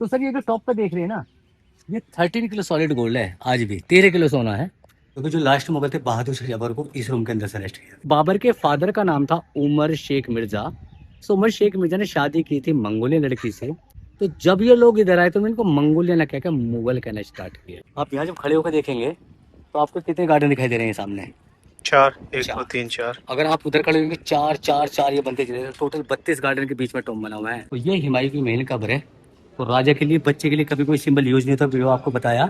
तो सर ये जो टॉप पे देख रहे हैं ना, ये 13 किलो सॉलिड गोल्ड है। आज भी 13 किलो सोना है, क्योंकि जो लास्ट मुगल थे बहादुर शाह जफर को इस रूम के अंदर से अरेस्ट किया। बाबर के फादर का नाम था उमर शेख मिर्जा। सो उमर शेख मिर्जा ने शादी की थी मंगोलियन लड़की से। तो जब ये लोग इधर आए तो इनको मंगोलियन ना कहकर मुगल कहना स्टार्ट किया। आप यहाँ जब खड़े होकर देखेंगे तो आपको कितने गार्डन दिखाई दे रहे हैं सामने? 4, 1 2 3 4। अगर आप उधर खड़े होंगे चार चार चार ये बनते चले, टोटल 32 गार्डन के बीच में टॉम बना हुआ है। तो ये हुमायूं की महल कब्र है। तो राजा के लिए बच्चे के लिए कभी कोई सिंबल यूज नहीं था, जो आपको बताया।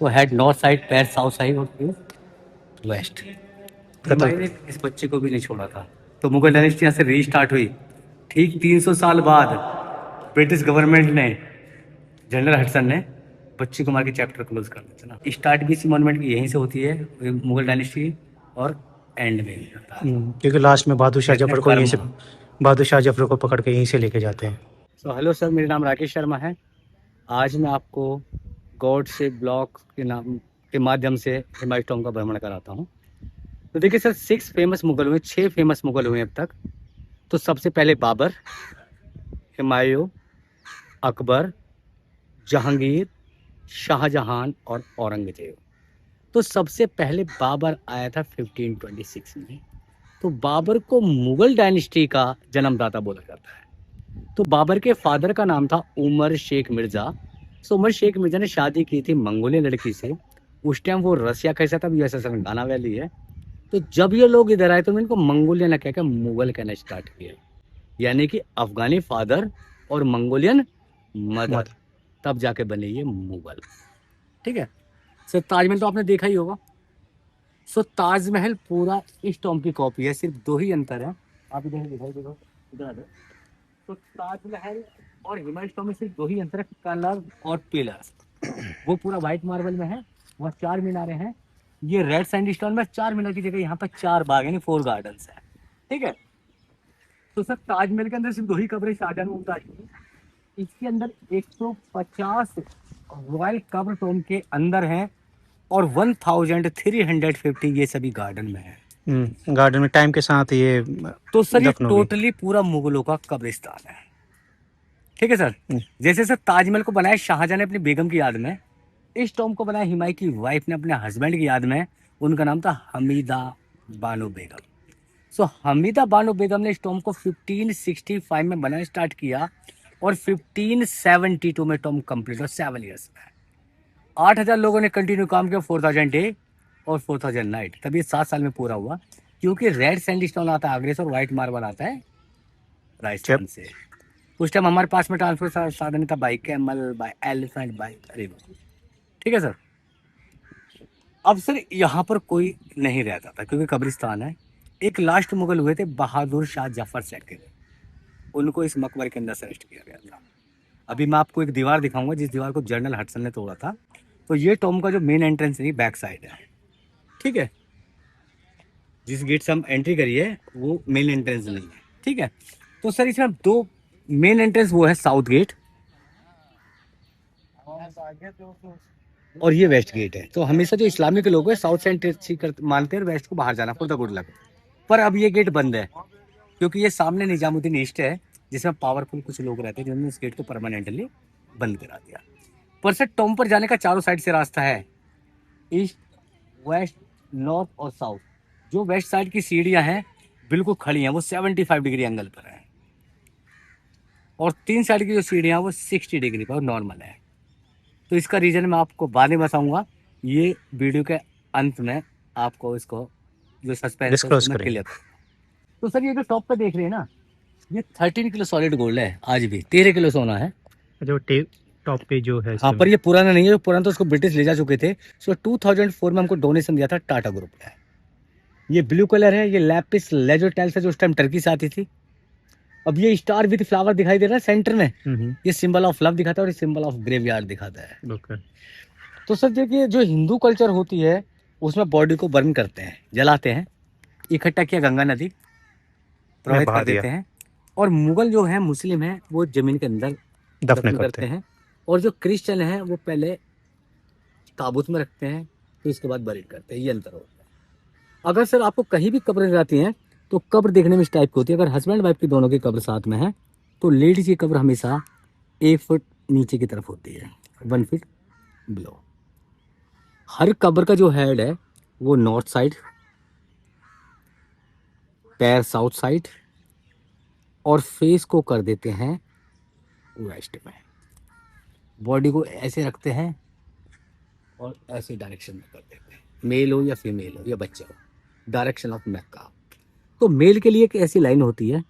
तो हेड नॉर्थ साइड, पैर साउथ साइड और वेस्ट। हुमायूं ने इस बच्चे को भी नहीं छोड़ा था। तो मुगल डायनेस्टी यहाँ से रीस्टार्ट हुई। ठीक 300 साल बाद ब्रिटिश गवर्नमेंट ने, जनरल हडसन ने बच्ची कुमार के चैप्टर क्लोज कर दिया ना। स्टार्ट भी इसी मॉन्यूमेंट की यहीं से होती है, मुगल डायनेस्टी, और एंड में भी होता है। क्योंकि लास्ट में बहादुर शाह जफर को पकड़ के यहीं से लेके जाते हैं। तो हेलो सर, मेरा नाम राकेश शर्मा है। आज मैं आपको गॉड से ब्लॉग के नाम के माध्यम से हुमायूं टॉम का भ्रमण कराता हूँ। तो देखिए सर, 6 फेमस मुगल हुए, 6 फेमस मुगल हुए अब तक। तो सबसे पहले बाबर, हुमायूं, अकबर, जहांगीर, शाहजहां और औरंगजेब। तो सबसे पहले बाबर आया था 1526 में। तो बाबर को मुगल डायनेस्टी का जन्मदाता बोला जाता है। तो बाबर के फादर का नाम था उमर शेख मिर्जा। सो उमर शेख मिर्जा ने शादी की थी मंगोलियन लड़की से। उस टाइम वो रसिया कैसा था, यूएसएसआर गाना वैली है। तो जब ये लोग इधर आए तो इनको मंगोलियन ना कहकर मुगल कहना स्टार्ट किया, यानी कि अफगानी फादर और मंगोलियन मदर, तब जाके बने ये मुगल। ठीक है सर, ताजमहल तो आपने देखा ही होगा। सो ताजमहल पूरा इस टॉम की कॉपी है, सिर्फ 2 ही अंतर है। आप इधर दिखाई देखो, इधर आ जाओ। तो ताजमहल और हुमायूं टॉम में सिर्फ 2 ही अंतर है, कलर और पिलर। वो पूरा व्हाइट मार्बल में है, वहाँ 4 मीनारे हैं। ये रेड सैंडस्टोन में 4 मीनार की जगह यहाँ पर 4 बाग यानी 4 गार्डन्स है। ठीक है। तो सर ताजमहल के अंदर सिर्फ 2 ही कब्रें शाहजहां मुमताज की। इसके अंदर 150 रॉयल कब्र टॉम के अंदर हैं और 1350 ये सभी गार्डन में है। गार्डन में टाइम के साथ ये तो सर ये टोटली पूरा मुगलों का कब्रिस्तान है। ठीक है सर। जैसे सर ताजमहल को बनाया शाहजहां ने अपनी बेगम की याद में, इस टॉम को बनाया हुमायूं की वाइफ ने अपने हस्बैंड की याद में। उनका नाम था हमीदा बानो बेगम। सो हमीदा बानो बेगम ने इस टॉम को 1565 में बनाना स्टार्ट किया और 1572 में टॉम कंप्लीट हुआ, 7 ईयर्स में। 8000 लोगों ने कंटिन्यू काम किया, 4000 डे और 4000 नाइट। तब ये 7 साल में पूरा हुआ, क्योंकि रेड सैंडस्टोन आता है आगरे से और व्हाइट मार्बल आता है राजस्थान से। उस टाइम हमारे पास में ट्रांसपोर्ट साधन था, by camel, by elephant, by river. ठीक है सर। अब सर यहाँ पर कोई नहीं रहता था क्योंकि कब्रिस्तान है। एक लास्ट मुगल हुए थे बहादुर शाह जफर सेकंड, उनको इस मकबरे के अंदर से अरेस्ट किया गया था। अभी मैं आपको एक दीवार दिखाऊंगा जिस दीवार को जनरल हडसन ने तोड़ा था। तो ये टॉम का जो मेन एंट्रेंस नहीं, बैक साइड है। ठीक है। जिस गेट से हम एंट्री करिए वो मेन एंट्रेंस नहीं है। ठीक है। तो सर इसमें 2 मेन एंट्रेंस, वो है साउथ गेट और ये वेस्ट गेट है। तो हमेशा जो इस्लामिक लोग हैं साउथ से एंट्री मानते हैं और वेस्ट को बाहर जाना फॉर द गुड लक। पर अब ये गेट बंद है क्योंकि ये सामने निजामुद्दीन ईस्ट है, जिसमें पावरफुल कुछ लोग रहते हैं जिन्होंने इस गेट को परमानेंटली बंद करा दिया। पर सर टॉम पर जाने का चारों साइड से रास्ता है, ईस्ट, वेस्ट, नॉर्थ और साउथ। जो वेस्ट साइड की सीढ़ियां हैं बिल्कुल खड़ी हैं, वो 75 डिग्री एंगल पर है, और 3 साइड की जो सीढ़ियां वो 60 डिग्री पर नॉर्मल है। तो इसका रीजन मैं आपको बाद में बताऊंगा, ये वीडियो के अंत में आपको इसको जो सस्पेंस है उसमें क्लियर करूंगा। तो सर ये जो टॉप पे देख रहे हैं ना, ये 13 किलो सॉलिड गोल्ड है। आज भी 13 किलो सोना है जो टॉप पे जो है। हाँ, पर ये पुराना नहीं है, पुराना तो उसको ब्रिटिश ले जा चुके थे। सो 2004 में हमको डोनेशन दिया था टाटा ग्रुप ने। ये ब्लू कलर है, ये लैपिस लेजो टाइल्स है जो उस टाइम टर्की से आती थी। अब ये स्टार विद फ्लावर दिखाई दे रहा है सेंटर में, ये सिंबल ऑफ लव दिखाता है और ये सिंबल ऑफ ग्रेवयार्ड दिखाता है। तो सर देखिए, जो हिंदू कल्चर होती है उसमें बॉडी को बर्न करते हैं, जलाते हैं, इकट्ठा किया गंगा नदी प्रवाहित कर देते हैं। और मुगल जो है, मुस्लिम है, वो जमीन के अंदर दफन करते हैं। और जो क्रिश्चियन है वो पहले ताबूत में रखते हैं, तो इसके बाद बरीड करते हैं। ये अंतर होता है। अगर सर आपको कहीं भी कब्र जाती हैं तो कब्र देखने में इस टाइप की होती है। अगर हस्बैंड वाइफ की दोनों की कब्र साथ में है तो लेडीज की कब्र हमेशा 1 फुट नीचे की तरफ होती है, 1 फीट बिलो। हर कब्र का जो हेड है वो नॉर्थ साइड, पैर साउथ साइड, और फेस को कर देते हैं वेस्ट में। बॉडी को ऐसे रखते हैं और ऐसे डायरेक्शन में कर देते हैं, मेल हो या फीमेल हो या बच्चा हो, डायरेक्शन ऑफ नेक का। तो मेल के लिए एक ऐसी लाइन होती है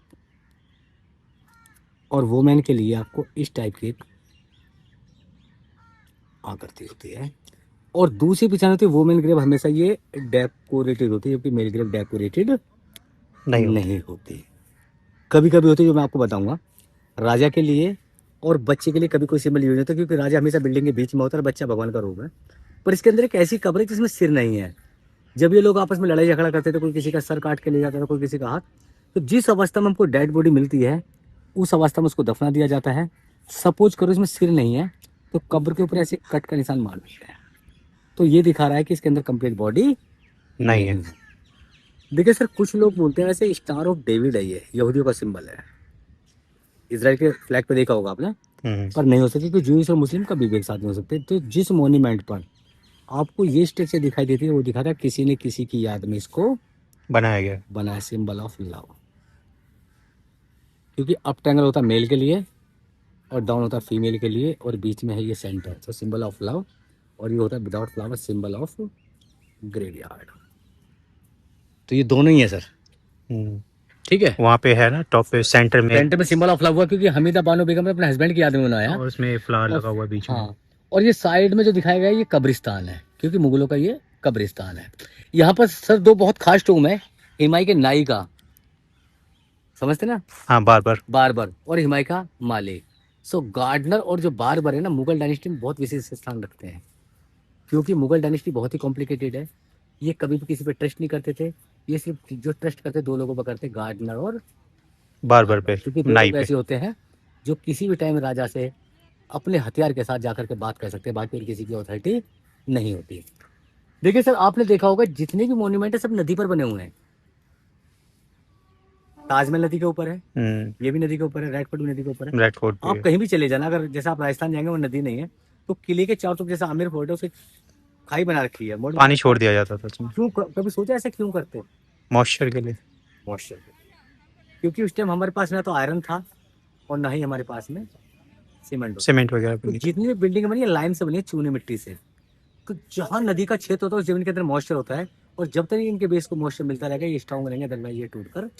और वुमेन के लिए आपको इस टाइप की एक आकृति होती है। और दूसरी पहचान होती है, वुमेन ग्रेव हमेशा ये डेकोरेटेड होती है, जबकि मेल ग्रेव डेकोरेटेड नहीं होती। कभी कभी होती है, जो मैं आपको बताऊंगा, राजा के लिए और बच्चे के लिए कभी कोई सिंबल यूज होता है, क्योंकि राजा हमेशा बिल्डिंग के बीच में होता है और बच्चा भगवान का रूप है। पर इसके अंदर एक ऐसी कब्र है जिसमें सिर नहीं है। जब ये लोग आपस में लड़ाई झगड़ा करते थे, कोई किसी का सर काट के ले जाता था, कोई किसी का हाथ, तो जिस अवस्था में हमको डेड बॉडी मिलती है उस अवस्था में उसको दफना दिया जाता है। सपोज करो इसमें सिर नहीं है तो कब्र के ऊपर ऐसे कट का निशान मार देते हैं, तो ये दिखा रहा है कि इसके अंदर कंप्लीट बॉडी नहीं है। देखिए सर, कुछ लोग बोलते हैं वैसे स्टार ऑफ डेविड है, ये यहूदियों का सिंबल है, इजराइल के फ्लैग पे देखा होगा आपने, पर नहीं हो सकती, क्योंकि ज्यूइश और मुस्लिम कभी भी एक साथ नहीं हो सकते। तो जिस मोन्यूमेंट पर आपको ये स्ट्रक्चर दिखाई देती है वो दिखाता है किसी ने किसी की याद में इसको बनाया गया। बनाया, सिंबल ऑफ लव। क्योंकि अप ट्रायंगल होता है मेल के लिए और डाउन होता है फीमेल के लिए, और बीच में है ये सेंटर, तो सिंबल ऑफ लव। और ये होता है without flower, symbol of graveyard. तो ये दोनों ही है सर, ठीक है। वहाँ पे है ना टॉप पे सेंटर में सिंबल ऑफ लव हुआ, क्योंकि हमीदा बानो बेगम ने अपने हस्बैंड की याद में बनाया, और उसमें फ्लावर लगा हुआ बीच में। हाँ, और ये साइड में जो दिखाया गया है ये कब्रिस्तान है, क्योंकि मुगलों का ये कब्रिस्तान है। यहाँ पर सर दो बहुत खास टूम है, हिमाई के नाई का, समझते ना, हाँ, बारबर, और हिमाई का मालिक। सो गार्डनर और जो बारबर है ना, मुगल डायनेस्टी में बहुत विशेष स्थान रखते हैं, क्योंकि मुगल डायनेस्टी बहुत ही कॉम्प्लिकेटेड है। ये कभी भी किसी पे ट्रस्ट नहीं करते थे, ये सिर्फ जो ट्रस्ट करते दो लोगों पर करते, गार्डनर और बारबर पे, क्योंकि दो नाई लोग पे। ऐसे होते हैं जो किसी भी टाइम राजा से अपने हथियार के साथ जाकर के बात कर सकते हैं, बाकी और किसी की अथॉरिटी नहीं होती। देखिए सर, आपने देखा होगा जितने भी मॉन्यूमेंट है सब नदी पर बने हुए हैं। ताजमहल नदी के ऊपर है, ये भी नदी के ऊपर है, रेड फोर्ट भी नदी के ऊपर है। रेड फोर्ट आप कहीं भी चले जाना, अगर जैसे आप राजस्थान जाएंगे वो नदी नहीं है, तो किले के चारों तरफ जैसा आमेर फोर्ट है उसकी खाई बना रखी है, पानी छोड़ दिया जाता था उसमें। क्यों, कभी सोचा ऐसे क्यों करते? मॉइस्चर के लिए। मॉइस्चर, क्योंकि उस टाइम हमारे पास ना तो आयरन था और ना ही हमारे पास में सीमेंट वगैरह तो पे। जितनी भी बिल्डिंग बनी है लाइन से बनी है, चूने मिट्टी से। तो जहाँ नदी का क्षेत्र होता है उस जमीन के अंदर मॉइस्चर होता है, और जब तक इनके बेस को मॉइस्चर मिलता रहेगा ये स्ट्रॉन्ग रहेंगे, अदरवाइज ये टूट कर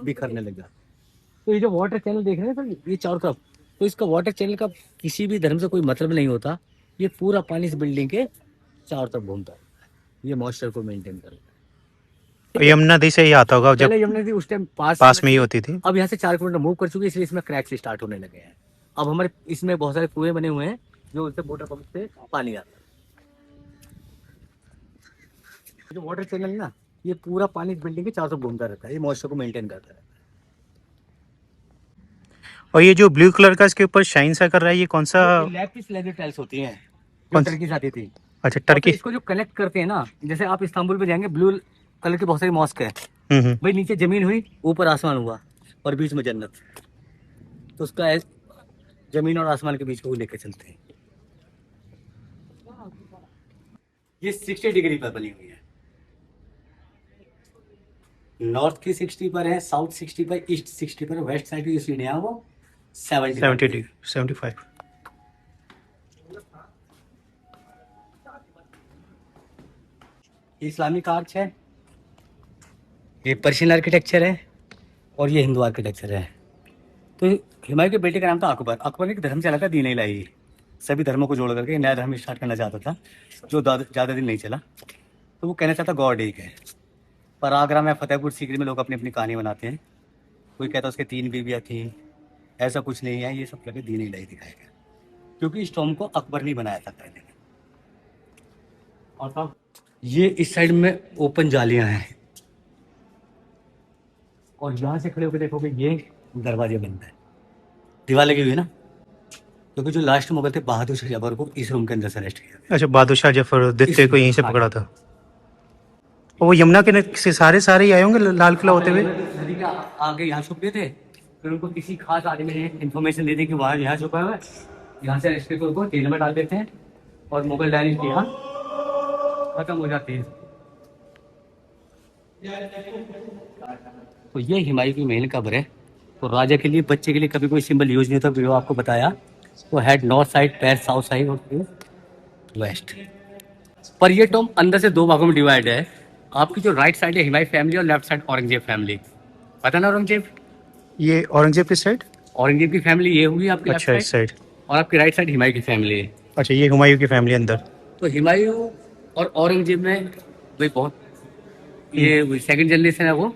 बिखरने लग जाता। तो ये जो वाटर चैनल देख रहे हैं सर, ये चारों तरफ, तो इसका वाटर चैनल का किसी भी धर्म से कोई मतलब नहीं होता। ये पूरा पानी इस बिल्डिंग के चारों तरफ घूमता है, ये मॉइस्चर को मेंटेन करता है। यमुना नदी से ही आता होगा, जब पहले यमुना नदी उस टाइम पास में ही होती थी। अब यहाँ से 4 किलोमीटर मूव कर चुकी है, इसलिए इसमें क्रैक्स स्टार्ट होने लगे हैं। अब हमारे इसमें बहुत सारे कुएं बने हुए हैं जो उससे मोटर पंप से पानी आता है। जो वाटर चैनल है ना, ये पूरा पानी इस बिल्डिंग के चारों तरफ घूमता रहता है, ये मॉइस्चर को मेंटेन करता है। और ये जो ब्लू कलर का इसके ऊपर शाइन सा कर रहा है, ये कौन सा? लैपिस लेज़ुरी टाइल्स होती हैं, जो कौन टर्की से आती थी। अच्छा, और टर्की। फिर इसको जो कनेक्ट करते हैं ना, जैसे आप इस्तांबुल में जाएंगे, ब्लू कलर की बहुत सारी मॉस्क है भाई, नीचे जमीन हुई, ऊपर आसमान हुआ और बीच में जन्नत, तो उसका जमीन और आसमान के बीच में वो लेके चलते हैं। ये 60 डिग्री पर बनी हुई है, नॉर्थ की 60 पर है, साउथ 60 पर, ईस्ट 60 पर, वेस्ट साइड की जो सीढ़ियां हैं वो 75। ये इस्लामिक आर्च है, ये पर्शियन आर्किटेक्चर है, और ये हिंदू आर्किटेक्चर है। तो हुमायूं के बेटे का नाम था अकबर। अकबर ने एक धर्म चला था, दीन इलाही, सभी धर्मों को जोड़ करके नया धर्म स्टार्ट करना चाहता था, जो ज़्यादा दिन नहीं चला। तो वो कहना चाहता गॉड एक है। पर आगरा में, फतेहपुर सीकरी में लोग अपनी अपनी कहानी बनाते हैं, कोई कहता है उसके 3 बीवियाँ थी, ऐसा कुछ नहीं है, ये सब करके दीन इलाही दिखाया गया, क्योंकि इस टॉम को अकबर नहीं बनाया था पहले। और तब ये इस साइड में ओपन जालियां हैं, और यहाँ से खड़े होकर देखोगे ये दरवाजे बंद है, दीवार लगी हुई है ना, क्योंकि जो लास्ट मुगल थे बहादुर शाह जफर को इस रूम के अंदर से अरेस्ट किया। अच्छा, बहादुर शाह जफर द्वितीय को यहीं से पकड़ा था। और वो यमुना के से सारे ही आए होंगे लाल किला होते हुए। नदी के आगे यहाँ छुप गए थे, फिर उनको किसी खास आदमी ने इन्फॉर्मेशन दे दी कि वहाँ यहाँ छुपा हुआ है, यहाँ से रेस्ट्रिक्ट को तेल में डाल देते हैं और मुगल डायनेस्टी यहाँ खत्म हो जाती है। तो ये हुमायूं की महल कब्र है। तो राजा के लिए, बच्चे के लिए कभी कोई सिंबल यूज नहीं होता, जो आपको बताया। तो हेड नॉर्थ साइड, पैर साउथ साइड और वेस्ट। पर ये टॉम अंदर से दो भागों में डिवाइड है। आपकी जो राइट साइड है हुमायूं फैमिली और लेफ्ट साइड औरंगजेब फैमिली। पता ना औरंगजेब? ये औरंगजेब की साइड? औरंगजेब की फैमिली ये हुई आपकी अच्छा, लेफ्ट इस साइड, साइड। और आपकी राइट साइड हुमायूं की फैमिली है। अच्छा, ये हुमायूं की फैमिली अंदर। तो हुमायूं और औरंगजेब में भाई बहुत, ये सेकंड जनरेशन है, वो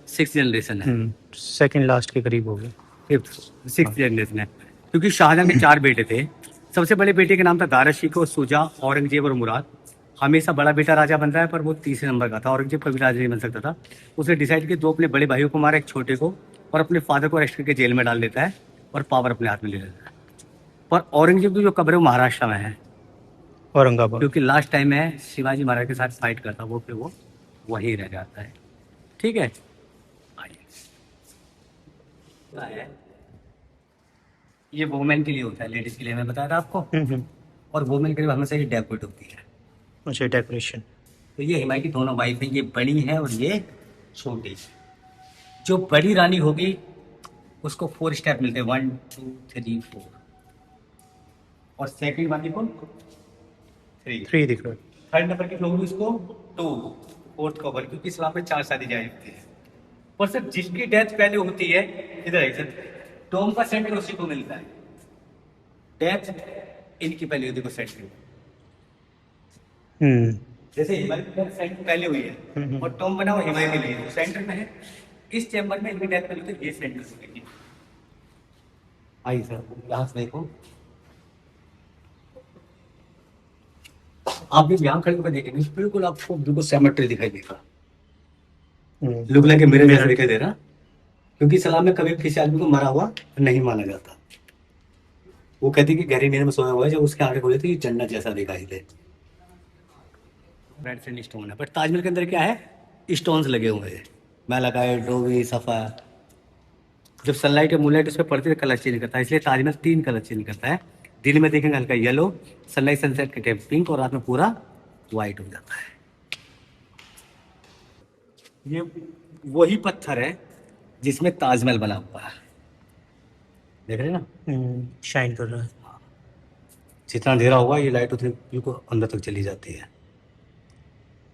सिक्स जनरेशन है, सेकंड लास्ट के करीब हो गए। फिफ्थ सिक्स जनरेशन है। क्योंकि शाहजहां के 4 बेटे थे। सबसे बड़े बेटे के नाम था दारा शिकोह, शुजा, औरंगजेब और मुराद। हमेशा बड़ा बेटा राजा बन रहा है, पर वो तीसरे नंबर का था। औरंगजेब कभी राजा नहीं बन सकता था। उसने डिसाइड किया 2 अपने बड़े भाइयों को मारा, एक छोटे को, और अपने फादर को अरेस्ट करके जेल में डाल देता है और पावर अपने हाथ में ले लेता है। पर औरंगजेब की जो कब्र है वो महाराष्ट्र में है, औरंगाबाद। क्योंकि लास्ट टाइम में शिवाजी महाराज के साथ फाइट करता वो, फिर वो वहीं रह जाता है। ठीक है, आइए। ये वुमेन के लिए होता है, लेडीज के लिए मैं बताया था आपको। और वुमेन के लिए हमेशा ये डेकोरेट होती है। अच्छा, डेकोरेशन। तो ये हुमायूं की दोनों वाइफ है, ये बड़ी है और ये छोटी। जो बड़ी रानी होगी उसको 4 स्टेप मिलते हैं, 1 2 3 4। और सेकंड वाली को 3। 3 दिख रहा है। थर्ड नंबर की होगी उसको 2। फोर्थ को 1, क्योंकि इस्लाम में 4 शादी जायज होती है। पर सिर्फ जिसकी डेथ पहले होती है, इधर टॉम का सेंटर उसी को मिलता है। डेथ इनकी पहले होती है सेंटर। जैसे हिमालय की सेंटर पहले हुई है और टॉम बना हुआ हिमालय के लिए, तो सेंटर में है। इस चैम्बर में इनकी डेथ पहले होती है, ये सेंटर होगी। आइए सर, यहाँ से देखो। आप भी यहाँ खड़े होकर देखेंगे, बिल्कुल आपको बिल्कुल सिमेट्री दिखाई देगा। लुक लाइक मिरर जैसा दिखाई दे रहा, क्योंकि इस्लाम में कभी किसी आदमी को मरा हुआ नहीं माना जाता। वो कहती कि गहरी नींद में सोया हुआ है, जब उसके आंखें खोले तो ये जन्नत जैसा दिखाई दे। रेड सैंड स्टोन है, बट ताजमहल के अंदर क्या है, स्टोन्स लगे हुए हैं, मैलाकाइट, रूबी, सफायर। जब सनलाइट या मूनलाइट उस पर पड़ती है कलर चेंज करता है, इसलिए ताजमहल 3 कलर चेंज करता है। दिन में देखेंगे हल्का येलो, सनलाइट सनसेट के टाइम पिंक, और रात में पूरा व्हाइट हो जाता है। ये वही पत्थर है जिसमें ताजमहल बना हुआ है, देख रहे हैं ना, शाइन कर रहा है। जितना अंधेरा होगा ये लाइट उतनी बिल्कुल अंदर तक चली जाती है।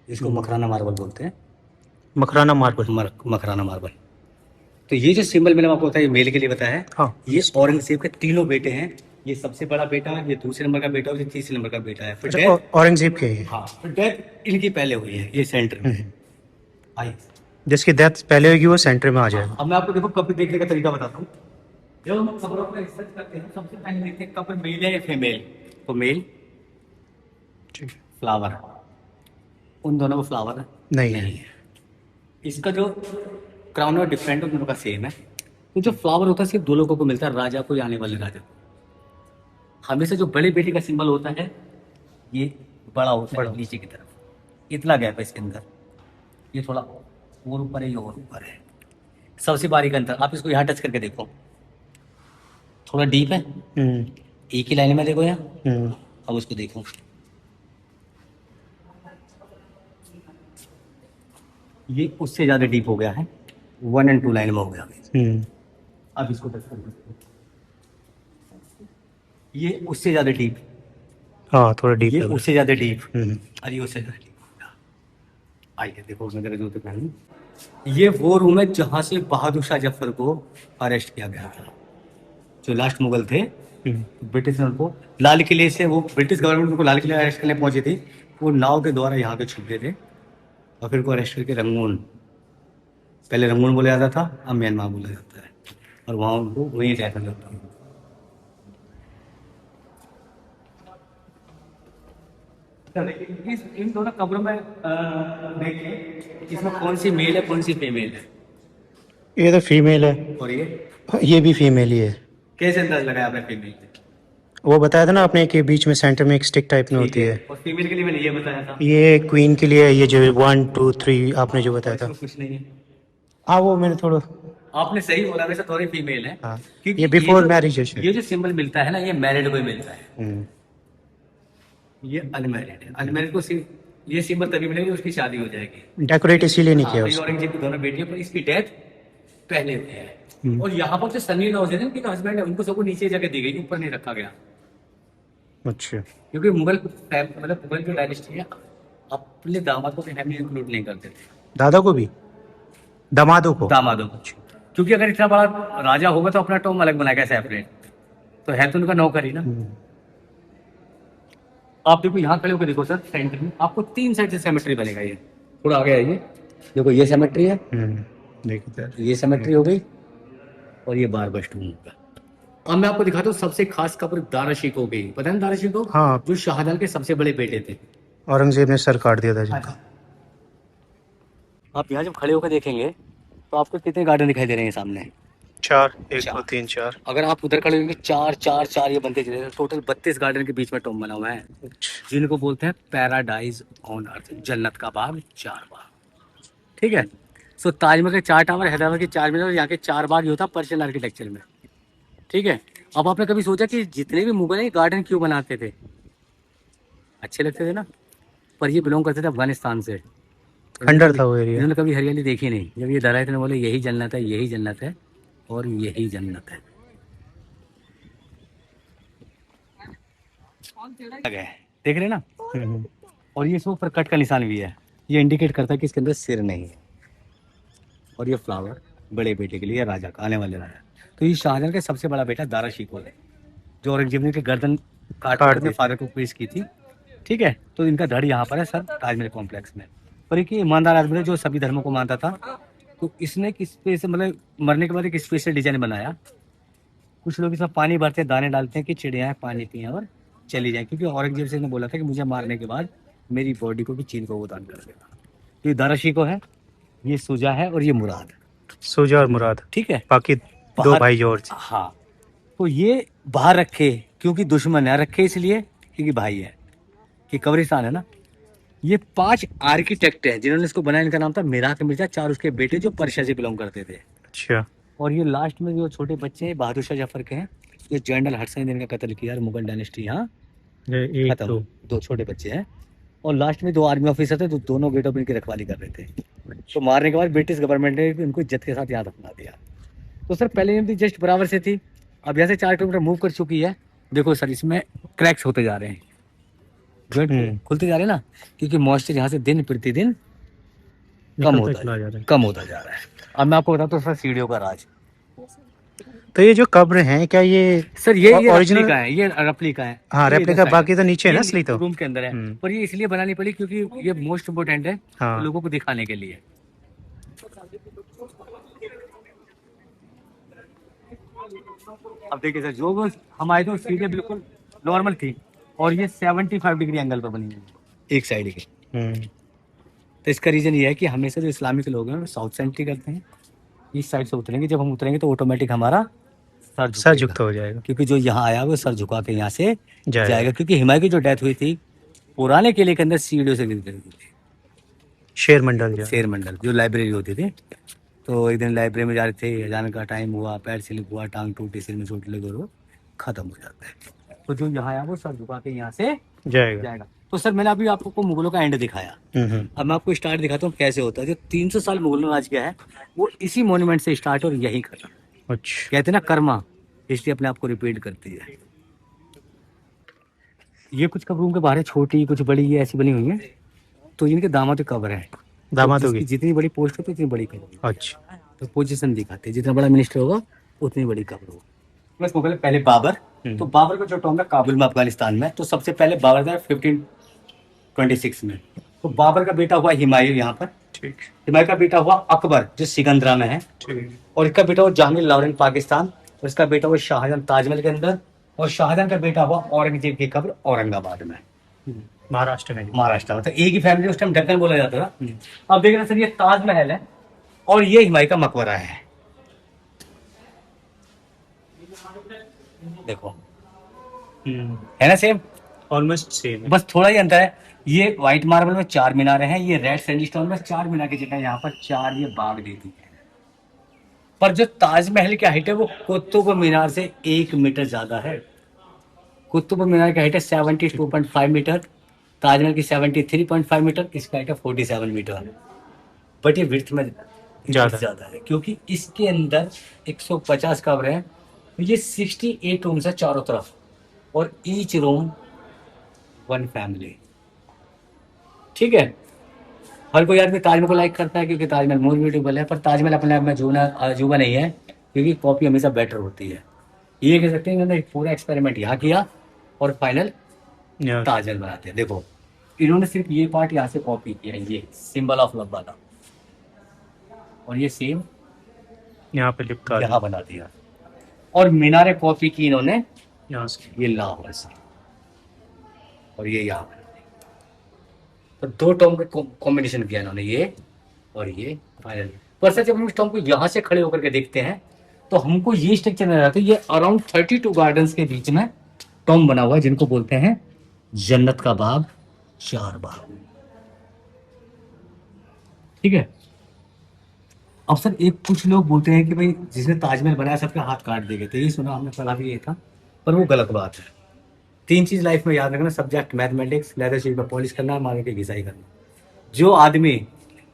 इसको मकराना मार्बल बोलते हैं। मकराना मार्बल। मकराना मार्बल। तो ये जो सिंबल मैंने आपको बताया, ये मेल के लिए बताया है। हाँ। ये औरंगजेब के 3 बेटे हैं। ये सबसे बड़ा बेटा है, ये दूसरे नंबर का बेटा है, और ये तीसरे नंबर का बेटा है। फिर अच्छा, डेथ, औरंगजेब के है। हाँ, फिर डेथ इनकी पहले हुई है, ये सेंटर में। आइए, जिसकी डेथ पहले होगी वो सेंटर में आ जाएगा। अब मैं आपको देखो कब्र देखने का तरीका बताता हूँ। जब हम कब्रों पर रिसर्च करते हैं, सबसे पहले देखते हैं कब्र मेल है या फीमेल। तो मेल, ठीक है। फ्लावर, उन दोनों को फ्लावर नहीं है। इसका जो क्राउन और डिफरेंट है, दोनों का सेम है। तो जो फ्लावर होता है सिर्फ 2 लोगों को मिलता है, राजा को या आने वाले राजा को। हमेशा जो बड़े बेटे का सिंबल होता है ये बड़ा होता है नीचे की तरफ, इतना गैप है इसके अंदर। ये थोड़ा और ऊपर है, ये और ऊपर है। सबसे बारीक अंतर, आप इसको यहाँ टच करके देखो, थोड़ा डीप है। एक ही लाइन में देखो यहाँ, अब उसको देखो, ये उससे ज्यादा डीप हो गया है, 1 और 2 लाइन में हो गया। अब इसको टच कर दो, ये उससे ज्यादा डीप, हाँ थोड़ा डीप ये है। उससे ज्यादा डीप, और ये उससे ज्यादा डीप। आइए देखो, मैं जरा जूते पहनूं। ये वो रूम है जहां से बहादुर शाह जफर को अरेस्ट किया गया था, जो लास्ट मुगल थे। ब्रिटिश ने उनको लाल किले से, वो ब्रिटिश गवर्नमेंट उनको लाल किले अरेस्ट करने पहुंचे थे। वो नाव के द्वारा यहाँ पे छुपे थे, और फिर को अरेस्ट करके रंगून, पहले रंगून बोला जाता था, अब म्यांमार बोला जाता है, और वहाँ उनको वहीं रहना जाता है। इन दोनों कब्रों में देखिए, इसमें कौन सी मेल है कौन सी फीमेल है। ये तो फीमेल है, और ये भी फीमेल ही है। कैसे अंदाज लगाया आपने फीमेल? वो बताया था ना आपने कि बीच में सेंटर में एक स्टिक टाइप में होती है। और फीमेल के लिए मैंने ये बताया था, ये क्वीन के लिए, ये जो 1 2 3 आपने जो बताया था। कुछ नहीं है। हाँ वो मैंने थोड़ा आपने सही बोला, वैसे थोड़ी फीमेल है, हाँ, क्योंकि ये बिफोर जो मैरिज है ये जो सिंबल मिलता है ना, ये मैरिड को ही मिलता है। हम्म, ये अनमैरिड है, अनमैरिड को ये सिंबल तभी मिलेगी उसकी शादी हो जाएगी। डेकोरेट इसीलिए नहीं हाँ, किया तो ये उसको। औरंगजेब की दोनों बेटियों पर इसकी डेथ पहले हुई है। हम्म, और यहाँ पर जो सनी लॉज है ना, उनके हस्बैंड है, उनको सबको नीचे जगह दी गई, ऊपर नहीं रखा गया, अच्छा। क्योंकि मतलब मुगल जो डायनेस्टी है अपने दामाद को फैमिली इंक्लूड नहीं करते थे, दादा को भी, दामादों को। दामादों को। क्योंकि अगर इतना बड़ा राजा होगा तो अपना टॉम अलग बनाएगा सेपरेट, तो है तो उनका नौकर ही ना। हम्म, आप देखो यहाँ खड़े होकर देखो सर, सेंटर में आपको 3 साइड से सेमेट्री बनेगा। ये थोड़ा आगे आइए, देखो ये सेमेट्री है, देखिए सर। ये सेमेट्री हो गई, और ये बारबर स्टोन होगा। अब मैं आपको दिखाता हूँ सबसे खास कब्र दारा शिकोह की। पता है ना दारा शिकोह? हाँ, जो शाहजहां के सबसे बड़े बेटे थे। औरंगजेब ने सर काट दिया था जिनका। आप यहाँ जब खड़े होकर देखेंगे तो आपको कितने गार्डन दिखाई दे रहे हैं सामने? 4, 1 2 चार। 3 4। अगर आप उधर खड़े होंगे, चार चार चार ये बनते चले, टोटल 32 गार्डन के बीच में टॉम बना हुआ है, जिनको बोलते हैं पैराडाइज ऑन अर्थ, जन्नत का बाग, 4 बाग। ठीक है। सो ताजमहल के 4 टावर, हैदराबाद के 4 मीनार, यहाँ के 4 बाग, ये होता पर्शियन आर्किटेक्चर में। ठीक है। अब आपने कभी सोचा कि जितने भी मुगल हैं गार्डन क्यों बनाते थे? अच्छे लगते थे ना, पर ये बिलोंग करते थे अफगानिस्तान से। खंडर था वो एरिया। इन्होंने कभी हरियाली देखी नहीं। जब ये डरा थे बोले यही जन्नत है, यही जन्नत है, और यही जन्नत है। देख रहे हैं ना? और ये इसमें ऊपर कट का निशान भी है, ये इंडिकेट करता है कि इसके अंदर सिर नहीं है। और ये फ्लावर बड़े बेटे के लिए, राजा का, आने वाले राजा। तो ये शाहजहां का सबसे बड़ा बेटा दारा शिकोह है, जो औरंगजेब ने गर्दन काट कर अपने फादर को पेश की थी। ठीक है। तो इनका धड़ यहाँ पर है सर, ताजमहल कॉम्प्लेक्स में। और एक ईमानदार आदमी है जो सभी धर्मों को मानता था, तो इसने किस पे से मतलब मरने के बाद एक स्पेशल डिजाइन बनाया। कुछ लोग इसमें पानी भरते हैं, दाने डालते हैं कि चिड़ियाँ पानी पिए और चली जाए, क्योंकि औरंगजेब से ने बोला था कि मुझे मारने के बाद मेरी बॉडी को भी चीन को वो दान कर देना। तो ये दारा शिकोह है, ये सुजा है, और ये मुराद। सुजा और मुराद। ठीक है। बाकी 2 भाई जॉर्ज। हाँ। तो ये बाहर रखे क्योंकि दुश्मन है, रखे इसलिए क्योंकि भाई है, कि कब्रिस्तान है ना। ये 5 आर्किटेक्ट हैं जिन्होंने इसको बनाया। इनका नाम था मिराक मिर्जा, 4 उसके बेटे जो पर्शिया से बिलोंग करते थे। अच्छा। और ये लास्ट में जो छोटे बच्चे हैं बहादुर शाह जफर के हैं, ये जनरल हडसन ने इनका कत्ल किया, मुगल डायनेस्टी यहाँ एक खत्म। दो 2 छोटे बच्चे हैं, और लास्ट में 2 आर्मी ऑफिसर थे, तो दोनों गेटों पर इनकी रखवाली कर रहे थे। तो मारने के बाद ब्रिटिश गवर्नमेंट ने इनको इज्जत के साथ यहाँ दफना दिया। तो सर पहले इनकी जस्ट बराबर से थी, अब यहाँ से 4 किलोमीटर मूव कर चुकी है। देखो सर इसमें क्रैक्स होते जा रहे हैं, गेट खुलते जा रहे हैं ना, क्योंकि मॉइस्चर यहाँ से दिन प्रतिदिन कम होता जा रहा है। अब मैं आपको बताता हूँ सर सीढ़ियों का राज। तो ये जो कब्र हैं, क्या ये सर ये ओरिजिनल रेप्लिका है, ये रेप्लिका है। हाँ, ये रेप्लिका, इधर बाकी तो side नीचे है ना ये असली तो। रूम के अंदर है, पर ये इसलिए बनानी पड़ी क्योंकि ये मोस्ट इम्पोर्टेंट है, हाँ। लोगों को दिखाने के लिए। अब देखिए सर, जो हम आए थे सीढ़ियाँ बिल्कुल नॉर्मल थी, और ये 75 डिग्री एंगल पर बनी हुई है एक साइड की। तो इसका रीजन ये है कि हमेशा जो इस्लामिक लोग हैं साउथ से एंट्री करते हैं, इस साइड से उतरेंगे। जब हम उतरेंगे तो ऑटोमेटिक हमारा सर झुकता हो जाएगा, क्योंकि जो यहाँ आया वो सर झुका के यहाँ से जाएगा। जाएगा। क्योंकि हुमायूं की जो डेथ हुई थी पुराने किले के अंदर सीढ़ियों से गिर गई थी। शेर मंडल शेर मंडल जो लाइब्रेरी होती थी, तो एक दिन लाइब्रेरी में जा रहे थे, अजान का टाइम हुआ, पैर स्लिप हुआ, टांग टूटी, सिर में चोट लगी, वो खत्म हो जाता है। तो जो यहाँ आया वो सर झुका के यहाँ से जाएगा। तो सर मैंने अभी आपको मुगलों का एंड दिखाया, अब मैं आपको स्टार्ट दिखाता हूँ कैसे होता है। जो 300 साल मुगलों ने राज किया है वो इसी मोन्यूमेंट से स्टार्ट और यही खत्म। अच्छा। कहते ना कर्मा, इसलिए अपने आप को रिपीट करती है। ये कुछ कब्रों के बाहर है, छोटी कुछ बड़ी, ये ऐसी बनी हुई है। तो इनके दामाद की कब्र है, दामादों की। जितनी बड़ी पोस्ट होती है उतनी बड़ी कब्र। अच्छा। तो पोजीशन दिखाते हैं, जितना बड़ा मिनिस्टर होगा उतनी बड़ी कब्र होगी। बस मुगल पहले बाबर। तो बाबर का जो टॉम है काबुल में अफगानिस्तान में, तो सबसे पहले बाबर था 1526 में। तो बाबर का बेटा हुआ हुमायूं यहाँ पर, ठीक। हुमायूं का बेटा हुआ अकबर जो सिकंदरा में है, और इसका बेटा हुआ जहांगीर लाहौर पाकिस्तान, और इसका बेटा हुआ शाहजहां ताजमहल के अंदर, और शाहजहां का बेटा हुआ औरंगजेब की कब्र औरंगाबाद में, महाराष्ट्र में। महाराष्ट्र में। तो एक ही फैमिली उस टाइम ढक्कन बोला जाता था। अब देखना सर, ये ताजमहल है और ये हुमायूं का मकबरा है। देखो है ना सेम, ऑलमोस्ट सेम, बस थोड़ा ही अंतर है। ये व्हाइट मार्बल में 4 मीनारें हैं, ये रेड सैंडस्टोन में 4 मीनार की जगह यहाँ पर 4 ये बाग देती है। पर जो ताजमहल की हाइट है वो कुतुब मीनार से 1 मीटर ज्यादा है। कुतुब मीनार की हाइट है 72.5 मीटर, ताजमहल की 73.5 मीटर, इसकी हाइट है 47 मीटर। बट ये विड्थ में ज्यादा। ज्यादा है क्योंकि इसके अंदर 150 कमरे हैं। तो ये 68 रूम्स है चारों तरफ, और ईच रूम वन फैमिली। ठीक है। हर कोई आदमी ताजमहल को लाइक करता है क्योंकि ताजमहल मोर ब्यूटीफुल है, पर ताजमहल अपने आप में अजूबा नहीं है, क्योंकि कॉपी हमेशा बेटर होती है। ये कह सकते हैं इन्होंने पूरा एक्सपेरिमेंट यहाँ किया और फाइनल यस। ताजमहल बनाते हैं। देखो, इन्होंने सिर्फ ये पार्ट यहाँ से कॉपी किया है, ये सिंबल ऑफ लव वाला, और ये सेम यहाँ पे लिखा यहाँ बना दिया। और मीनारे कॉपी की इन्होंने यहाँ से। ये लाहौर से, और ये यहाँ बना दी। तो दो टॉम का कॉम्बिनेशन किया इन्होंने, ये और ये फाइनल। पर सर जब हम इस टॉम को यहाँ से खड़े होकर के देखते हैं तो हमको ये स्ट्रक्चर नजर आता है। ये अराउंड 32 गार्डन्स के बीच में टॉम बना हुआ है, जिनको बोलते हैं जन्नत का बाग, चार बाग। ठीक है। अब सर एक कुछ लोग बोलते हैं कि भाई जिसने ताजमहल बनाया सबके हाथ काट दिए गए थे, ये सुना हमने, पढ़ा भी ये था, पर वो गलत बात है। 3 चीज लाइफ में याद रखना, सब्जेक्ट मैथमेटिक्स, लेदर शीट पर पॉलिश करना, मार्केट की घिसाई करना। जो आदमी,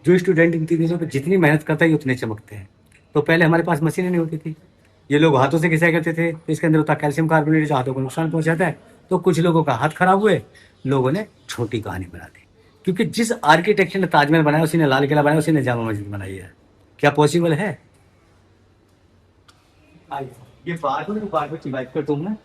जो स्टूडेंट इन 3 चीजों पर जितनी मेहनत करता है ये उतने चमकते हैं। तो पहले हमारे पास मशीनें नहीं होती थी, ये लोग हाथों से घिसाई करते थे, तो इसके अंदर होता कैल्शियम कार्बोनेट जो हाथों को नुकसान पहुंचाता है। तो कुछ लोगों का हाथ खराब हुए, लोगों ने छोटी कहानी बना दी। क्योंकि जिस आर्किटेक्चर ने ताजमहल बनाया, उसी ने लाल किला बनाया, उसी ने जामा मस्जिद बनाई है। क्या पॉसिबल है? ये बात में बात कर तुमने,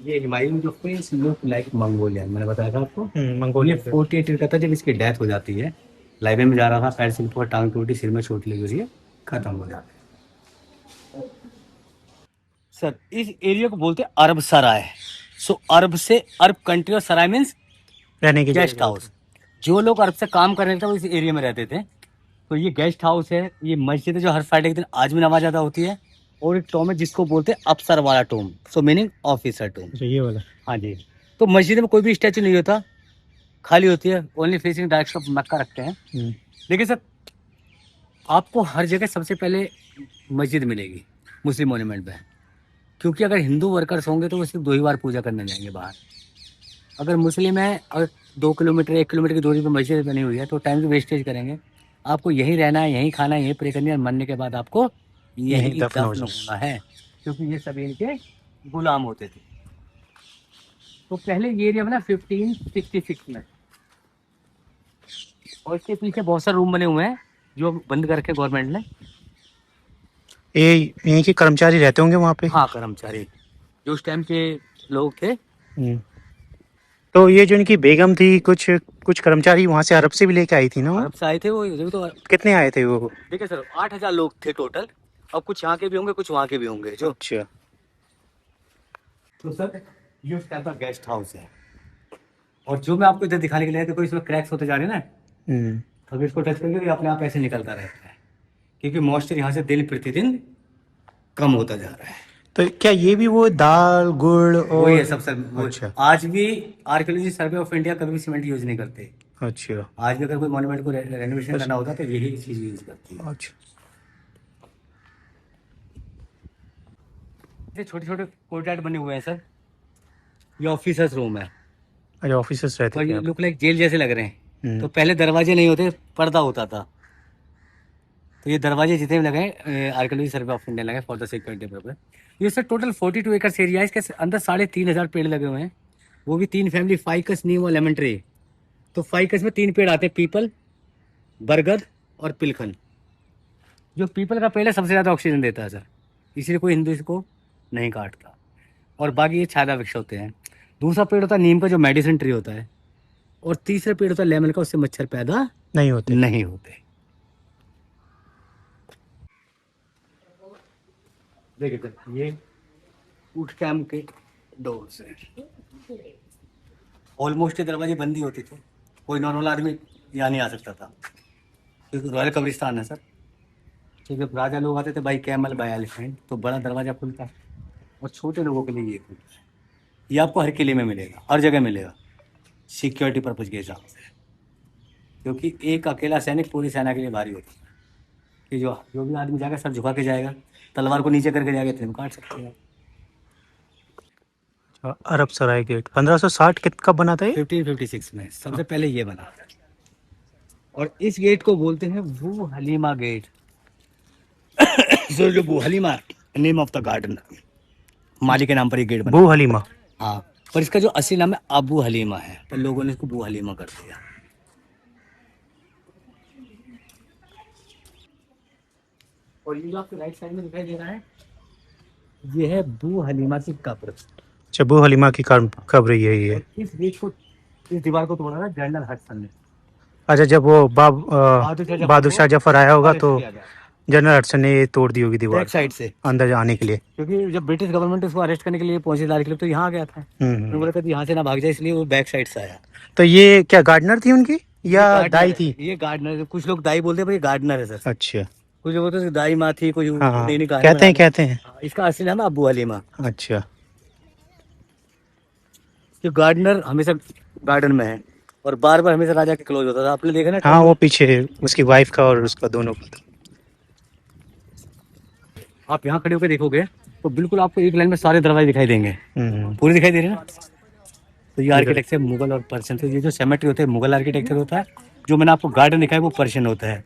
ये हुमायूं जो फेस लुक लाइक मंगोलियन, मैंने बताया था आपको। ये मंगोलिया। 48 का था जब इसकी डेथ हो जाती है। लाइब्रेरी में जा रहा था, पैर स्लिप हुआ, टांग टूटी, सिर में चोट लगी, हुई है, खत्म हो जाता है। सर इस एरिया को बोलते हैं अरब सराय। सो अरब से, अरब कंट्री, और सराय मीन्स रहने की गेस्ट जगह। हाउस। जो लोग अरब से काम करने थे वो इस एरिया में रहते थे। तो ये गेस्ट हाउस है, ये मस्जिद है जो हर फ्राइडे के दिन आज भी नमाज अदा होती है, और एक टोम है जिसको बोलते हैं अफसर वाला Tom, so meaning officer Tom. अच्छा, ये वाला। हाँ जी। तो मस्जिद में कोई भी स्टैचू नहीं होता, खाली होती है, ओनली फेसिंग डायरेक्शन ऑफ मक्का रखते हैं। लेकिन सर आपको हर जगह सबसे पहले मस्जिद मिलेगी मुस्लिम मॉन्यूमेंट पे, क्योंकि अगर हिंदू वर्कर्स होंगे तो वो सिर्फ 2 ही बार पूजा करने जाएंगे बाहर। अगर मुस्लिम है और 2 किलोमीटर 1 किलोमीटर की दूरी पर मस्जिद बनी हुई है तो टाइम की वेस्टेज करेंगे। आपको यहीं रहना है, यहीं खाना है, यहीं प्रे करनी है, और मरने के बाद आपको यहीं दफन होना है, क्योंकि ये सभी इनके गुलाम होते थे। तो पहले ये एरिया बना 1566 में, और इसके पीछे बहुत सारे रूम बने हुए हैं जो बंद कर रखे गवर्नमेंट ने। ये यहीं के कर्मचारी रहते होंगे वहाँ पे। हाँ, कर्मचारी जो उस टाइम के लोग थे। तो ये जो इनकी बेगम थी, कुछ कुछ कर्मचारी वहाँ से अरब से भी लेके आई थी ना वो? अरब से आए थे वो तो। कितने आए थे वो? देखिए सर 8,000 लोग थे टोटल, और कुछ यहाँ के भी होंगे, कुछ वहाँ के भी होंगे जो। अच्छा। तो सर ये उस टाइप का गेस्ट हाउस है, और जो मैं आपको इधर दिखाने के लिए देखो इसमें क्रैक्स होते जा रहे हैं ना, तो अभी इसको टच करेंगे तो ये अपने आप ऐसे निकलता रहता है, क्योंकि मॉइस्चर यहाँ से दिन प्रतिदिन कम होता जा रहा है। तो क्या ये भी वो दाल गुड़ वही और? है सब सर। अच्छा। आज भी आर्कियोलॉजी सर्वे ऑफ इंडिया कभी भी सीमेंट यूज नहीं करते। अच्छा। आज भी अगर कोई मॉन्यूमेंट को रेनोवेशन करना होता तो यही चीज यूज करती है। अच्छा। ये छोटे छोटे कोर्टयार्ड बने हुए हैं सर, ये ऑफिसर्स रूम है, अच्छा, ऑफिसर्स रहते और थे ये यहाँ लुक लाइक जेल जैसे लग रहे हैं। पे। तो पहले दरवाजे नहीं होते, पर्दा होता था। तो ये दरवाजे जितने भी लगे आर्कियोलॉजी सर्वे ऑफ इंडिया लगे फॉर द सिक्योरिटी पर्पज। ये सर टोटल 42 एकड़ एरिया है, इसके अंदर 3,500 पेड़ लगे हुए हैं, वो भी 3 फैमिली, फाइकस, नीम और लेमन ट्री। तो फाइकस में 3 पेड़ आते हैं, पीपल, बरगद और पिलखन। जो पीपल का पेड़ है सबसे ज़्यादा ऑक्सीजन देता है सर, इसलिए कोई हिंदू इसको नहीं काटता, और बाकी ये छाया वृक्ष होते हैं। दूसरा पेड़ होता है नीम का जो मेडिसिन ट्री होता है, और तीसरा पेड़ होता है लेमन का, उससे मच्छर पैदा नहीं होते। नहीं होते। देखिए सर ये ऊट कैम्प के डोर्स हैं, ऑलमोस्ट ये दरवाजे बंद ही होते थे, कोई नॉर्मल आदमी यहाँ नहीं आ सकता था, क्योंकि रॉयल कब्रिस्तान है सर। तो जब राजा लोग आते थे बाई कैमल बाई एलिफेंट, तो बड़ा दरवाजा खुलता है, और छोटे लोगों के लिए ये खुलता है। ये आपको हर किले में मिलेगा, हर जगह मिलेगा, सिक्योरिटी पर्पज के हिसाब से, क्योंकि एक अकेला सैनिक पूरी सेना के लिए भारी होता है। कि जो जो भी आदमी जाएगा सर झुका के जाएगा, तलवार को नीचे करके जाएगा तो काट सकते हैं। अरब सराय गेट 1560 कब बना था ये? 1556 में सबसे पहले ये बना। और इस गेट को बोलते हैं बू हलीमा गेट। जो बू Halima name of the garden, माली के नाम पर ये गेट बना। बू हलीमा। हाँ, पर इसका जो असली नाम है अबू हलीमा है, पर लोगों ने इसको बू हलीमा कर दिया। और ये जो आपको राइट साइड में दिखाई दे रहा है, ये है बू हलीमा की कब्र। अच्छा, बू हलीमा की कब्र यही है। इस गेट को, इस दीवार को तोड़ा था जनरल हडसन ने। अच्छा, जब वो बहादुर शाह जफर आया होगा अरेस्ट तो किया गया जनरल हडसन ने तोड़ दी होगी दीवार बैक साइड से, अंदर जाने के लिए। क्योंकि जब ब्रिटिश गवर्नमेंट उसको अरेस्ट करने के लिए पहुंची लाल किले, तो यहाँ आ गया था। उन्होंने बोला था कि यहाँ से ना भाग जाए, इसलिए वो बैक साइड से आया। तो ये क्या गार्डनर थी उनकी या गार्डनर दाई है, थी? ये गार्डनर, कुछ लोग दाई बोलते हैं, पर ये गार्डनर है सर। अच्छा। कुछ लोग बोलते हैं दाई माँ थी, कुछ हाँ, नहीं कहते हैं। इसका असली नाम है अबू हलीमा। अच्छा। जो गार्डनर हमेशा गार्डन में है और बार बार हमेशा राजा के क्लोज होता था, आपने देखा ना। हाँ, वो पीछे उसकी वाइफ का और उसका दोनों का था। आप यहाँ खड़े होकर देखोगे तो बिल्कुल आपको एक लाइन में सारे दरवाजे दिखाई देंगे, पूरे दिखाई दे रहे हैं ना। तो ये आर्किटेक्चर मुगल और पर्शियन, तो ये जो सेमेट्री होते हैं मुगल आर्किटेक्चर होता है, जो मैंने आपको गार्डन दिखाया वो पर्शियन होता है।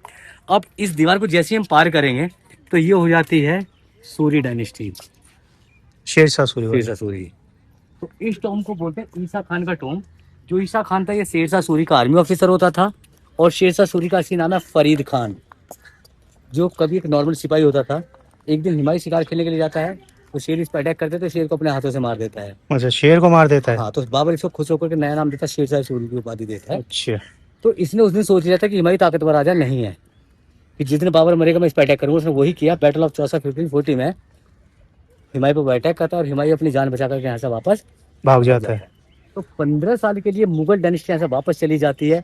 अब इस दीवार को जैसे ही हम पार करेंगे तो ये हो जाती है सूरी डायनेस्टी, शेरशाह सूरी। शेरशाह सूरी। तो इस टॉम को बोलते हैं ईसा खान का टॉम। जो ईसा खान था ये शेरशाह सूरी का आर्मी ऑफिसर होता था, और शेरशाह सूरी का असली नाम है फरीद खान, जो कभी एक नॉर्मल सिपाही होता था। एक दिन हिमालय शिकार खेलने के लिए जाता है, तो शेर इस पर अटैक करते तो शेर को अपने हाथों से मार देता है। अच्छा, शेर को मार देता है। हाँ, तो बाबर इसको खुश होकर के नया नाम देता है, शेरशाह सूरी की उपाधि देता है। अच्छा। तो इसने उस दिन सोच लिया था कि हिमालय ताकतवर राजा नहीं है, कि जितने बाबर मरेगा मैं इस पर अटैक करूँगा। उसने वही किया। बैटल ऑफ चौसा 1540 में हिमालय पर अटैक करता है और हिमालय अपनी जान बचा करके यहाँ से वापस भाग जाता है। तो 15 साल के लिए मुगल डायनेस्टी यहाँ से वापस चली जाती है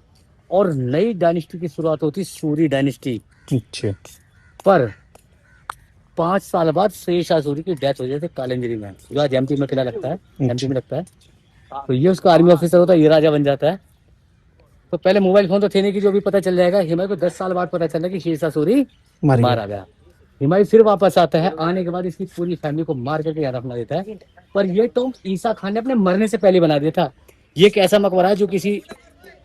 और नई डायनेस्टी की शुरुआत होती है, सूरी डायनेस्टी। अच्छा। पर 5 साल बाद शेरशाह सूरी की डेथ हो जाती है कालंजरी में, जो आज एमपी में किला लगता है, एमपी में लगता है। तो ये उसका आर्मी ऑफिसर होता है, ये राजा बन जाता है। तो पहले मोबाइल फोन तो थे नहीं कि जो भी पता चल जाएगा। हिमालय को 10 साल बाद पता चला कि शेरशाह सूरी मारा गया। हिमालय फिर वापस आता है, आने के बाद इसकी पूरी फैमिली को मार करके यहाँ अपना देता है। पर ये टॉम ईसा खान ने अपने मरने से पहले बना दिया था। ये एक ऐसा मकबरा है जो किसी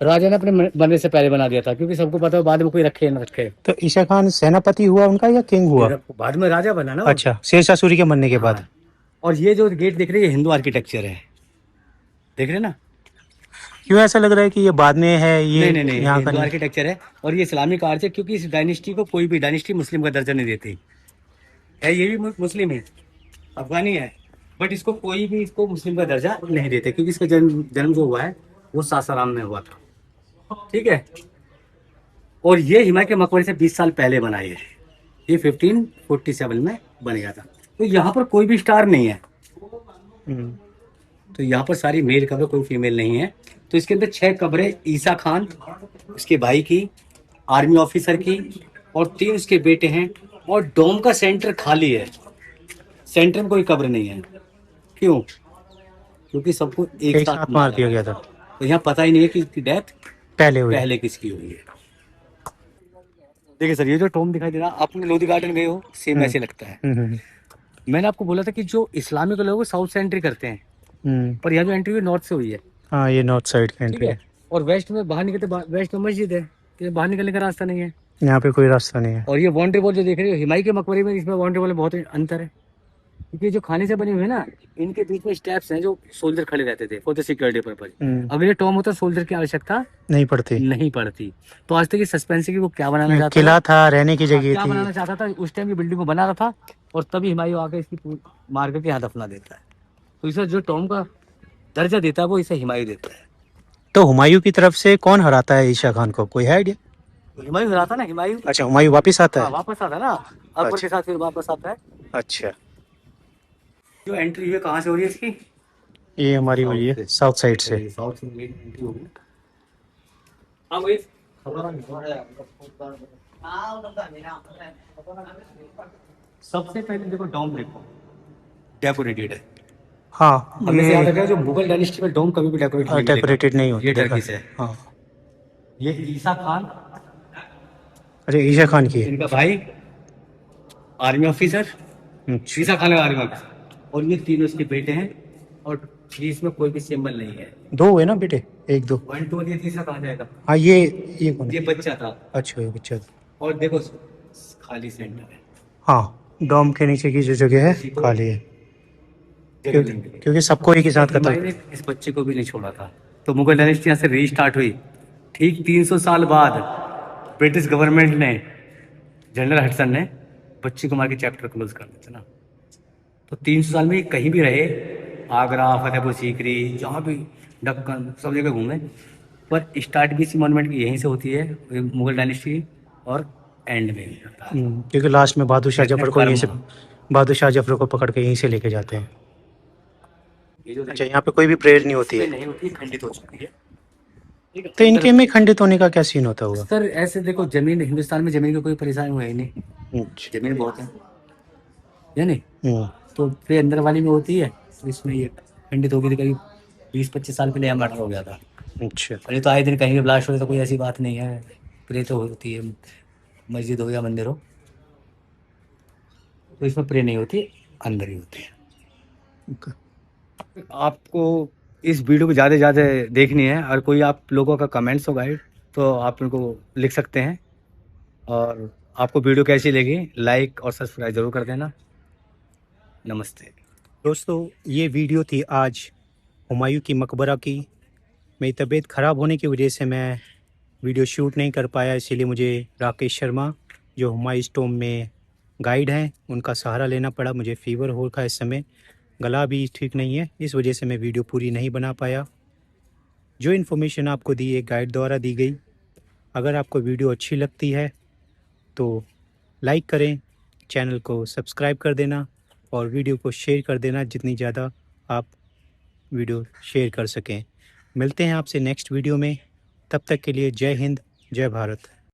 राजा ने अपने मरने से पहले बना दिया था, क्योंकि सबको पता है बाद में कोई रखे न रखे। तो ईसा खान सेनापति हुआ उनका या किंग हुआ? बाद में राजा बना ना। अच्छा, शेरशाह सूरी के मरने के बाद। हाँ। और ये जो गेट देख रहे हैं, ये हिंदू आर्किटेक्चर है, देख रहे हैं ना। क्यों ऐसा लग रहा है कि ये बाद में है? ये नहीं, यहाँ का हिंदू आर्किटेक्चर है और ये इस्लामिक आर्ट है, क्योंकि इस डायनेस्टी को कोई भी डायनेस्टी मुस्लिम का दर्जा नहीं देती है। ये भी मुस्लिम है, अफगानी है, बट इसको कोई भी इसको मुस्लिम का दर्जा नहीं देते, क्योंकि इसका जन्म जो हुआ है वो सासाराम में हुआ था। ठीक है। और ये हिमालय के मकबरे से 20 साल पहले बनाई है। ये 1547 में बन गया था। तो यहाँ पर कोई भी स्टार नहीं है। तो यहाँ पर सारी मेल कब्र, कोई फीमेल नहीं है। तो इसके अंदर 6 कब्रें ईसा खान, उसके भाई की, आर्मी ऑफिसर की, और 3 उसके बेटे हैं। और डोम का सेंटर खाली है, सेंटर में कोई कब्र नहीं है। क्यों? क्योंकि सबको एक साथ मार दिया गया था। तो यहाँ पता ही नहीं है कि इसकी डेथ पहले किसकी हुई है। देखिए सर, ये जो टॉम दिखाई दे रहा है, आपने लोधी गार्डन गए हो, सेम ऐसे लगता है। मैंने आपको बोला था कि जो इस्लामिक लोग साउथ से एंट्री करते हैं, पर यहाँ जो एंट्री हुई नॉर्थ से हुई है। हाँ, ये नॉर्थ साइड का एंट्री है। और वेस्ट में बाहर निकलते, वेस्ट में मस्जिद है, तो बाहर निकलने का रास्ता नहीं है। यहाँ पे कोई रास्ता नहीं है। और ये बाउंड्री वॉल जो देख रहे हो हिमालय के मकबरे में, इसमें बाउंड्री वॉल में बहुत अंतर है, क्योंकि जो खाने से बने हुए हैं ना, इनके बीच में स्टेप्स हैं जो सोल्जर खड़े रहते थे फॉर द सिक्योरिटी पर्पज। अगर ये टॉम होता सोल्जर की आवश्यकता नहीं पड़ती। तो आज तक ये सस्पेंस है कि वो क्या बनाना चाहता किला था, रहने की जगह क्या थी। बनाना चाहता था। उस टाइम ये बिल्डिंग को बना रहा था और तभी हिमायू आकर इसकी मार करके यहाँ दफना देता है। तो इसे जो टॉम का दर्जा देता है वो इसे हिमायू देता है। तो हुमायूं की तरफ से कौन हराता है ईसा खान को, कोई है आइडिया? हिमायू हराता ना, हिमायू। अच्छा, हुमायूं वापस आता है। वापस आता है ना, अकबर के साथ फिर वापस आता है। अच्छा, जो एंट्री हुई कहाँ से हो रही है इसकी? ये हमारी हुई है साउथ साइड से। साउथ से एंट्री होगी। सबसे पहले देखो डोम देखो, डेकोरेटेड है। हाँ, हमें याद रखा जो मुगल डायनेस्टी में डोम कभी भी डेकोरेटेड नहीं होती। ये टर्की से। हाँ, ये ईसा खान, अच्छा ईसा खान की है। इनका भाई आर्मी ऑफिसर, अच्छा। शीशा खाने वाला आर्मी ऑफिसर, और ये तीनों इसके बेटे हैं। और इसमें कोई भी सिंबल नहीं है। 2 है ना बेटे, 1 2। 1 2 ये तीसरा कहाँ जाएगा? हाँ ये कौन ये है? बच्चा था। अच्छा ये बच्चा था। और देखो खाली सेंटर है, हाँ डोम के नीचे की जो जगह है खाली है, जगह नहीं मिली। क्योंकि सबको एक ही साथ हुमायूं कत्ल। ने इस बच्चे को भी नहीं छोड़ा था। तो मुगल डायनेस्टी यहाँ से रीस्टार्ट हुई। ठीक 300 साल बाद ब्रिटिश गवर्नमेंट ने, जनरल हडसन ने बच्चे को मार के चैप्टर क्लोज कर दिया था ना। तो 300 साल में ये कहीं भी रहे, आगरा, फतेहपुर सीकरी, जहाँ भी, दक्कन, सब जगह घूमे। पर स्टार्ट भी इसी मॉन्यूमेंट की यहीं से होती है, ये मुगल डायनेस्टी, और एंड में भी होता है। क्योंकि लास्ट में बहादुर शाह कहते हैं जफर को यहीं से, कर्म। बहादुर शाह जफर को पकड़ के यहीं से लेके जाते हैं। ये जो अच्छा यहाँ पे कोई भी प्रेयर नहीं होती इसमें है? नहीं होती, खंडित हो चुकी है। ठीक है, तो अंदर इनके में खंडित होने का क्या सीन होता होगा? सर ऐसे देखो, जमीन हिंदुस्तान में जमीन की कोई परेशानी हुई नहीं, अच्छा। जमीन बहुत है नहीं? हम्म, तो फिर अंदर वाली में होती है, तो इसमें ये खंडित हो गई थी। करीब 20-25 साल पहले यहाँ मर्डर हो गया था। अच्छा। अरे तो आए दिन कहीं भी ब्लास्ट हो तो कोई ऐसी बात नहीं है। प्रे तो होती है, मस्जिद हो या मंदिर हो, तो इसमें प्रे नहीं होती, अंदर ही होती है। आपको इस वीडियो को ज़्यादा से ज़्यादा देखनी है, और कोई आप लोगों का कमेंट्स हो गाइड, तो आप उनको लिख सकते हैं। और आपको वीडियो कैसी लगी, लाइक और सब्सक्राइब ज़रूर कर देना। नमस्ते दोस्तों ये वीडियो थी आज हुमायूं की मकबरा की। मेरी तबीयत ख़राब होने की वजह से मैं वीडियो शूट नहीं कर पाया, इसीलिए मुझे राकेश शर्मा जो हुमायूं टॉम में गाइड हैं उनका सहारा लेना पड़ा। मुझे फ़ीवर हो रखा है इस समय, गला भी ठीक नहीं है, इस वजह से मैं वीडियो पूरी नहीं बना पाया। जो इन्फॉर्मेशन आपको दी एक गाइड द्वारा दी गई। अगर आपको वीडियो अच्छी लगती है तो लाइक करें, चैनल को सब्सक्राइब कर देना और वीडियो को शेयर कर देना जितनी ज़्यादा आप वीडियो शेयर कर सकें। मिलते हैं आपसे नेक्स्ट वीडियो में, तब तक के लिए जय हिंद, जय भारत।